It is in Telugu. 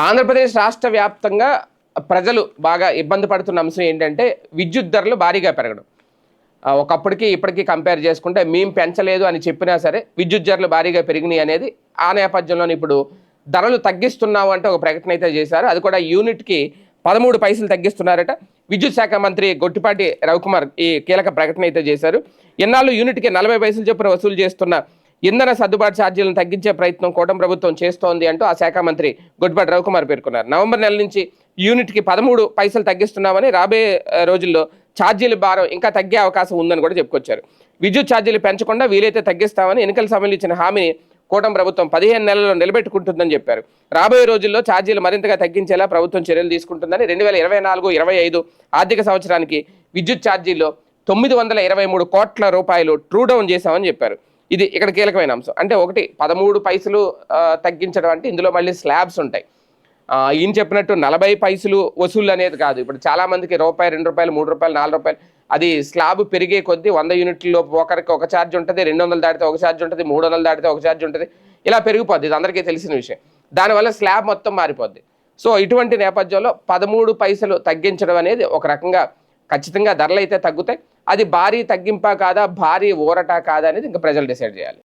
ఆంధ్రప్రదేశ్ రాష్ట్ర వ్యాప్తంగా ప్రజలు బాగా ఇబ్బంది పడుతున్న అంశం ఏంటంటే విద్యుత్ ధరలు భారీగా పెరగడం. ఒకప్పటికి ఇప్పటికీ కంపేర్ చేసుకుంటే మేము పెంచలేదు అని చెప్పినా సరే విద్యుత్ ధరలు భారీగా పెరిగినాయి అనేది ఆ నేపథ్యంలోనే ఇప్పుడు ధరలు తగ్గిస్తున్నాము అంటే ఒక ప్రకటన అయితే చేశారు. అది కూడా యూనిట్కి 13 పైసలు తగ్గిస్తున్నారట. విద్యుత్ శాఖ మంత్రి గొట్టిపాటి రవికుమార్ ఈ కీలక ప్రకటన అయితే చేశారు. ఇన్నాళ్ళు యూనిట్కి 40 పైసలు చొప్పున వసూలు చేస్తున్న ఇంధన సర్దుబాటు ఛార్జీలను తగ్గించే ప్రయత్నం కూటమి ప్రభుత్వం చేస్తోంది అంటూ ఆ శాఖ మంత్రి గొట్టిపాటి రవికుమార్ పేర్కొన్నారు. నవంబర్ నెల నుంచి యూనిట్కి 13 పైసలు తగ్గిస్తున్నామని, రాబోయే రోజుల్లో ఛార్జీల భారం ఇంకా తగ్గే అవకాశం ఉందని కూడా చెప్పుకొచ్చారు. విద్యుత్ ఛార్జీలు పెంచకుండా వీలైతే తగ్గిస్తామని ఎన్నికల సమయంలో ఇచ్చిన హామీని కూటమి ప్రభుత్వం 15 నెలల్లో నిలబెట్టుకుంటుందని చెప్పారు. రాబోయే రోజుల్లో ఛార్జీలు మరింతగా తగ్గించేలా ప్రభుత్వం చర్యలు తీసుకుంటుందని 2024-25 ఆర్థిక సంవత్సరానికి విద్యుత్ ఛార్జీల్లో 923 కోట్ల రూపాయలు ట్రూ డౌన్ చేశామని చెప్పారు. ఇది ఇక్కడ కీలకమైన అంశం. అంటే ఒకటి 13 పైసలు తగ్గించడం అంటే ఇందులో మళ్ళీ స్లాబ్స్ ఉంటాయి. ఈయన చెప్పినట్టు 40 పైసలు వసూలు అనేది కాదు. ఇప్పుడు చాలామందికి రూపాయి, 2 రూపాయలు, 3 రూపాయలు, 4 రూపాయలు అది స్లాబ్ పెరిగే కొద్దీ 100 యూనిట్లలో ఒకరికి ఒక ఛార్జ్ ఉంటుంది, 200 దాటితే ఒక ఛార్జ్ ఉంటుంది, 300 దాటితే ఒక ఛార్జ్ ఉంటుంది. ఇలా పెరిగిపోద్ది. ఇది అందరికీ తెలిసిన విషయం. దానివల్ల స్లాబ్ మొత్తం మారిపోద్ది. సో ఇటువంటి నేపథ్యంలో 13 పైసలు తగ్గించడం అనేది ఒక రకంగా ఖచ్చితంగా ధరలు అయితే తగ్గుతాయి. అది భారీ తగ్గింపా కాదా, భారీ ఊరట కాదా అనేది ఇంకా ప్రజలు డిసైడ్ చేయాలి.